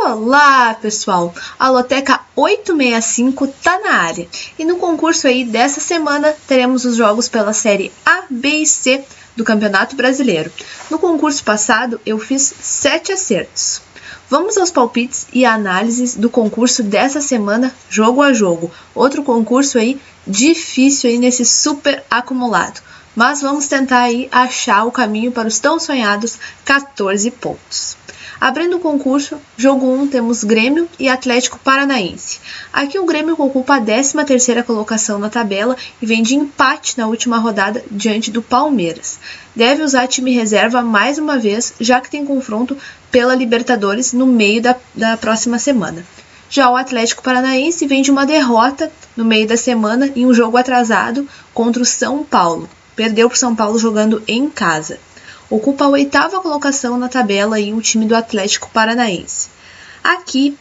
Olá, pessoal! A Loteca 865 tá na área. E no concurso aí dessa semana teremos os jogos pela série A, B e C do Campeonato Brasileiro. No concurso passado eu fiz 7 acertos. Vamos aos palpites e análises do concurso dessa semana, jogo a jogo. Outro concurso aí difícil aí nesse super acumulado. Mas vamos tentar aí achar o caminho para os tão sonhados 14 pontos. Abrindo o concurso, jogo 1 temos Grêmio e Atlético Paranaense. Aqui o Grêmio ocupa a 13ª colocação na tabela e vem de empate na última rodada diante do Palmeiras. Deve usar time reserva mais uma vez, já que tem confronto pela Libertadores no meio da próxima semana. Já o Atlético Paranaense vem de uma derrota no meio da semana em um jogo atrasado contra o São Paulo. Perdeu para o São Paulo jogando em casa. Ocupa a 8ª colocação na tabela e o time do Atlético Paranaense. Aqui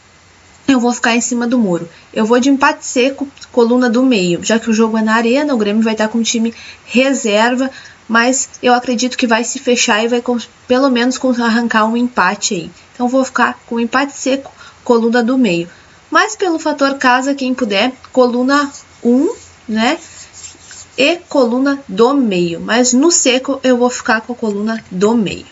eu vou ficar em cima do muro. Eu vou de empate seco, coluna do meio, já que o jogo é na arena, o Grêmio vai estar com o time reserva, mas eu acredito que vai se fechar e vai pelo menos arrancar um empate aí. Então vou ficar com empate seco, coluna do meio. Mas pelo fator casa, quem puder, coluna 1, né? E coluna do meio, mas no seco eu vou ficar com a coluna do meio.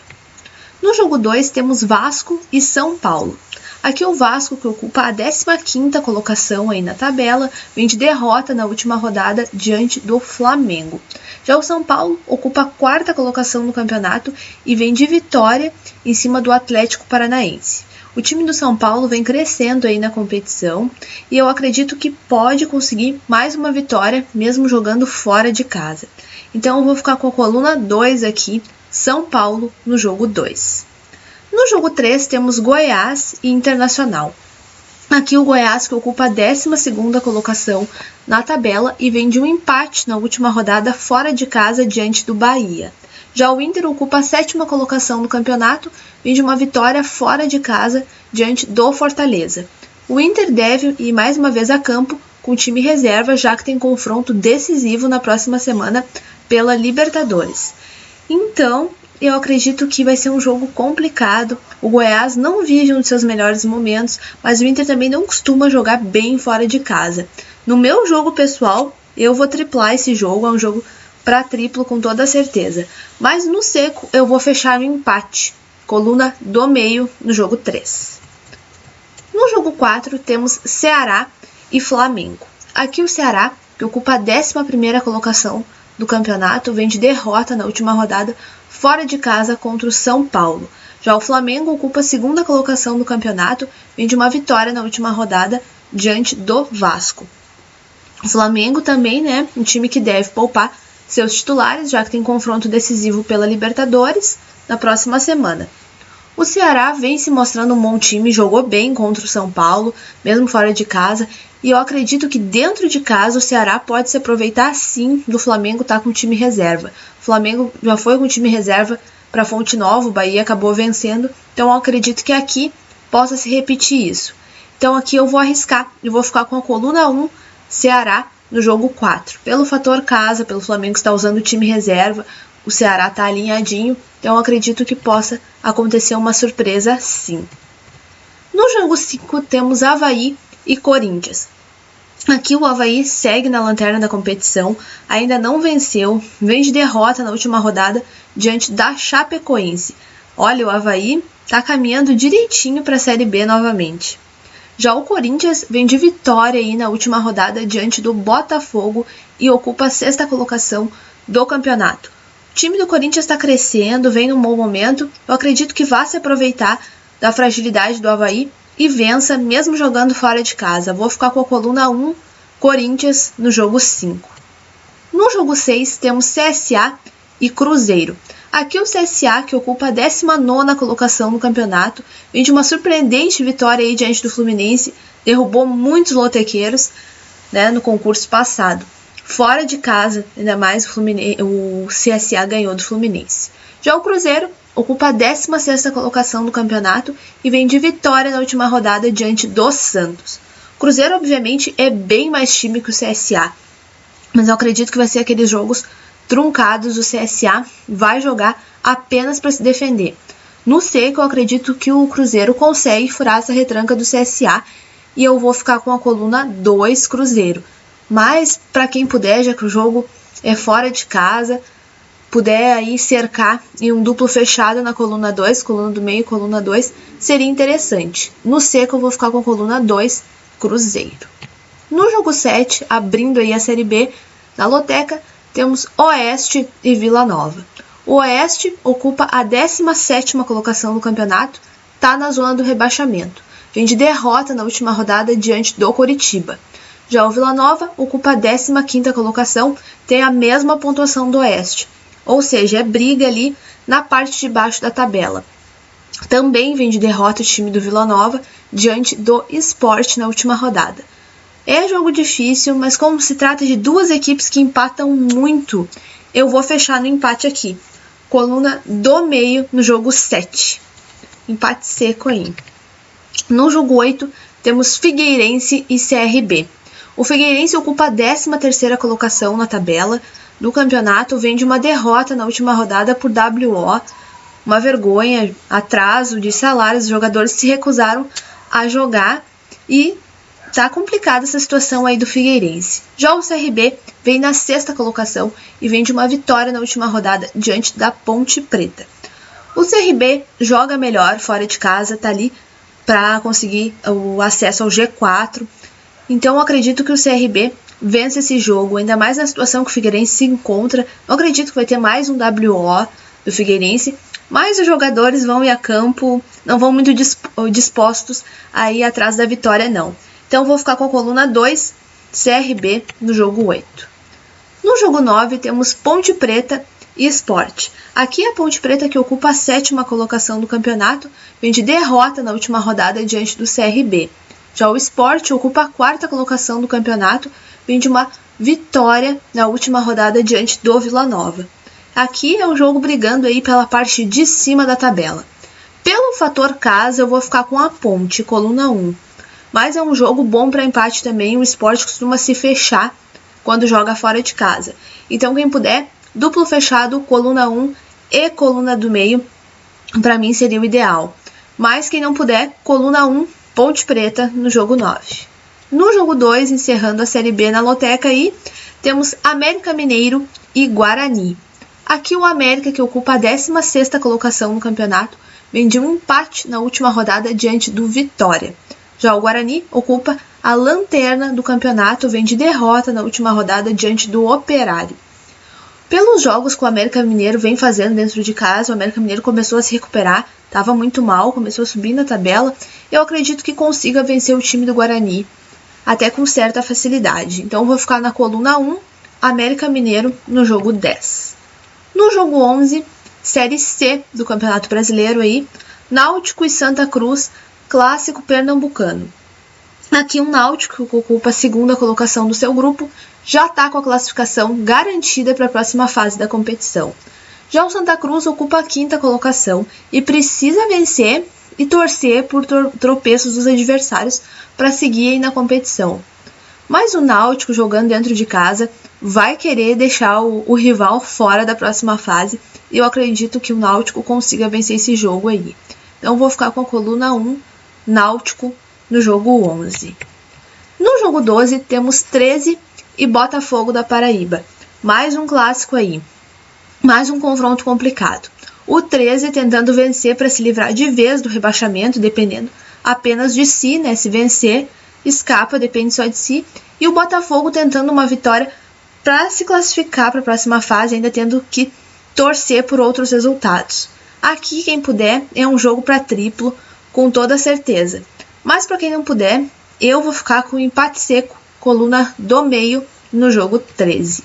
No jogo 2 temos Vasco e São Paulo. Aqui o Vasco, que ocupa a 15ª colocação aí na tabela, vem de derrota na última rodada diante do Flamengo. Já o São Paulo ocupa a 4ª colocação no campeonato e vem de vitória em cima do Atlético Paranaense. O time do São Paulo vem crescendo aí na competição e eu acredito que pode conseguir mais uma vitória, mesmo jogando fora de casa. Então eu vou ficar com a coluna 2 aqui, São Paulo, no jogo 2. No jogo 3 temos Goiás e Internacional. Aqui o Goiás, que ocupa a 12ª colocação na tabela e vem de um empate na última rodada fora de casa diante do Bahia. Já o Inter ocupa a 7ª colocação no campeonato, vem de uma vitória fora de casa diante do Fortaleza. O Inter deve ir mais uma vez a campo com time reserva, já que tem confronto decisivo na próxima semana pela Libertadores. Então, eu acredito que vai ser um jogo complicado. O Goiás não vive um dos seus melhores momentos, mas o Inter também não costuma jogar bem fora de casa. No meu jogo pessoal, eu vou triplar esse jogo, é um jogo para triplo com toda certeza. Mas no seco eu vou fechar no empate, coluna do meio no jogo 3. No jogo 4 temos Ceará e Flamengo. Aqui o Ceará, que ocupa a 11ª colocação do campeonato, vem de derrota na última rodada fora de casa contra o São Paulo. Já o Flamengo ocupa a 2ª colocação do campeonato, vem de uma vitória na última rodada diante do Vasco. O Flamengo também, né, um time que deve poupar seus titulares, já que tem confronto decisivo pela Libertadores na próxima semana. O Ceará vem se mostrando um bom time, jogou bem contra o São Paulo, mesmo fora de casa, e eu acredito que dentro de casa o Ceará pode se aproveitar sim do Flamengo estar com o time reserva. O Flamengo já foi com o time reserva para Fonte Nova, o Bahia acabou vencendo, então eu acredito que aqui possa se repetir isso. Então aqui eu vou arriscar, eu vou ficar com a coluna 1, Ceará, no jogo 4. Pelo fator casa, pelo Flamengo estar usando o time reserva, o Ceará está alinhadinho, então eu acredito que possa acontecer uma surpresa sim. No jogo 5 temos Avaí e Corinthians. Aqui o Avaí segue na lanterna da competição, ainda não venceu, vem de derrota na última rodada diante da Chapecoense. Olha, o Avaí está caminhando direitinho para a Série B novamente. Já o Corinthians vem de vitória aí na última rodada diante do Botafogo e ocupa a 6ª colocação do campeonato. O time do Corinthians está crescendo, vem num bom momento, eu acredito que vá se aproveitar da fragilidade do Avaí e vença mesmo jogando fora de casa. Vou ficar com a coluna 1, Corinthians, no jogo 5. No jogo 6 temos CSA e Cruzeiro. Aqui o CSA, que ocupa a 19ª colocação no campeonato, vem de uma surpreendente vitória aí diante do Fluminense, derrubou muitos lotequeiros, né, no concurso passado. Fora de casa, ainda mais o CSA ganhou do Fluminense. Já o Cruzeiro ocupa a 16ª colocação no campeonato e vem de vitória na última rodada diante do Santos. O Cruzeiro, obviamente, é bem mais time que o CSA, mas eu acredito que vai ser aqueles jogos truncados. O CSA vai jogar apenas para se defender. No seco, eu acredito que o Cruzeiro consegue furar essa retranca do CSA e eu vou ficar com a coluna 2 Cruzeiro. Mas, para quem puder, já que o jogo é fora de casa, puder aí cercar em um duplo fechado na coluna 2, coluna do meio e coluna 2, seria interessante. No seco, eu vou ficar com a coluna 2 Cruzeiro. No jogo 7, abrindo aí a Série B, na loteca, temos Oeste e Vila Nova. O Oeste ocupa a 17ª colocação do campeonato, está na zona do rebaixamento. Vem de derrota na última rodada diante do Coritiba. Já o Vila Nova ocupa a 15ª colocação, tem a mesma pontuação do Oeste. Ou seja, é briga ali na parte de baixo da tabela. Também vem de derrota o time do Vila Nova diante do Sport na última rodada. É jogo difícil, mas como se trata de duas equipes que empatam muito, eu vou fechar no empate aqui. Coluna do meio no jogo 7. Empate seco aí. No jogo 8, temos Figueirense e CRB. O Figueirense ocupa a 13ª colocação na tabela do campeonato, vem de uma derrota na última rodada por WO, uma vergonha, atraso de salários, os jogadores se recusaram a jogar e tá complicada essa situação aí do Figueirense. Já o CRB vem na 6ª colocação e vem de uma vitória na última rodada diante da Ponte Preta. O CRB joga melhor fora de casa, tá ali para conseguir o acesso ao G4. Então eu acredito que o CRB vence esse jogo, ainda mais na situação que o Figueirense se encontra. Não acredito que vai ter mais um WO do Figueirense, mas os jogadores vão ir a campo, não vão muito dispostos a ir atrás da vitória não. Então vou ficar com a coluna 2, CRB, no jogo 8. No jogo 9 temos Ponte Preta e Sport. Aqui a Ponte Preta, que ocupa a 7ª colocação do campeonato, vem de derrota na última rodada diante do CRB. Já o Sport ocupa a 4ª colocação do campeonato, vem de uma vitória na última rodada diante do Vila Nova. Aqui é um jogo brigando aí pela parte de cima da tabela. Pelo fator casa, eu vou ficar com a Ponte, coluna 1. Mas é um jogo bom para empate também, o Sport costuma se fechar quando joga fora de casa. Então quem puder, duplo fechado, coluna 1 e coluna do meio, para mim seria o ideal. Mas quem não puder, coluna 1, Ponte Preta no jogo 9. No jogo 2, encerrando a Série B na loteca aí, temos América Mineiro e Guarani. Aqui o América, que ocupa a 16ª colocação no campeonato, vem de um empate na última rodada diante do Vitória. Já o Guarani ocupa a lanterna do campeonato, vem de derrota na última rodada diante do Operário. Pelos jogos que o América Mineiro vem fazendo dentro de casa, o América Mineiro começou a se recuperar, estava muito mal, começou a subir na tabela. Eu acredito que consiga vencer o time do Guarani, até com certa facilidade. Então vou ficar na coluna 1, América Mineiro, no jogo 10. No jogo 11, Série C do Campeonato Brasileiro aí, Náutico e Santa Cruz, clássico pernambucano. Aqui um Náutico, que ocupa a 2ª colocação do seu grupo, já está com a classificação garantida para a próxima fase da competição. Já o Santa Cruz ocupa a 5ª colocação e precisa vencer e torcer por tropeços dos adversários para seguir aí na competição. Mas o Náutico, jogando dentro de casa, vai querer deixar o rival fora da próxima fase e eu acredito que o Náutico consiga vencer esse jogo aí. Então vou ficar com a coluna 1, Náutico, no jogo 11. No jogo 12 temos 13 e Botafogo da Paraíba. Mais um clássico aí. Mais um confronto complicado. O 13 tentando vencer para se livrar de vez do rebaixamento, dependendo apenas de si, né? Se vencer, escapa, depende só de si. E o Botafogo tentando uma vitória para se classificar para a próxima fase, ainda tendo que torcer por outros resultados. Aqui, quem puder, é um jogo para triplo, com toda certeza. Mas para quem não puder, eu vou ficar com o empate seco, coluna do meio, no jogo 13.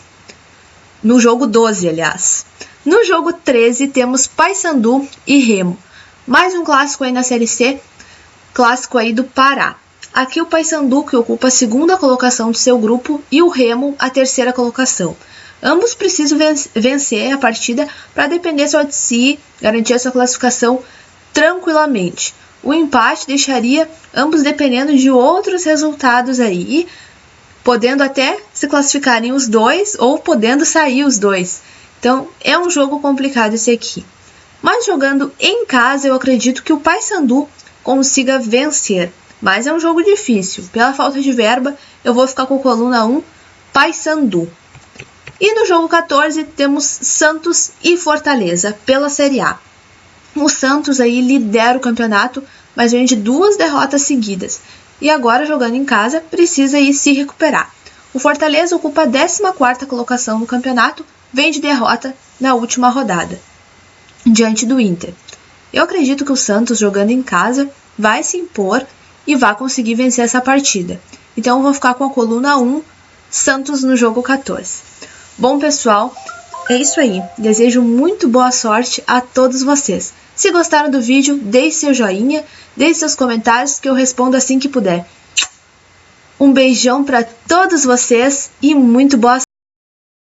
No jogo 12, aliás. No jogo 13, temos Paysandu e Remo. Mais um clássico aí na Série C, clássico aí do Pará. Aqui o Paysandu, que ocupa a 2ª colocação do seu grupo, e o Remo, a 3ª colocação. Ambos precisam vencer a partida para depender só de si, garantir a sua classificação tranquilamente. O empate deixaria ambos dependendo de outros resultados aí, podendo até se classificarem os dois ou podendo sair os dois. Então é um jogo complicado esse aqui. Mas jogando em casa, eu acredito que o Paysandu consiga vencer. Mas é um jogo difícil. Pela falta de verba, eu vou ficar com a coluna 1, Paysandu. E no jogo 14, temos Santos e Fortaleza, pela Série A. O Santos aí lidera o campeonato, mas vem de 2 derrotas seguidas. E agora, jogando em casa, precisa aí se recuperar. O Fortaleza ocupa a 14ª colocação no campeonato, vem de derrota na última rodada, diante do Inter. Eu acredito que o Santos, jogando em casa, vai se impor e vai conseguir vencer essa partida. Então eu vou ficar com a coluna 1, Santos no jogo 14. Bom, pessoal, é isso aí. Desejo muito boa sorte a todos vocês. Se gostaram do vídeo, deixe seu joinha, deixe seus comentários que eu respondo assim que puder. Um beijão para todos vocês e muito boa sorte.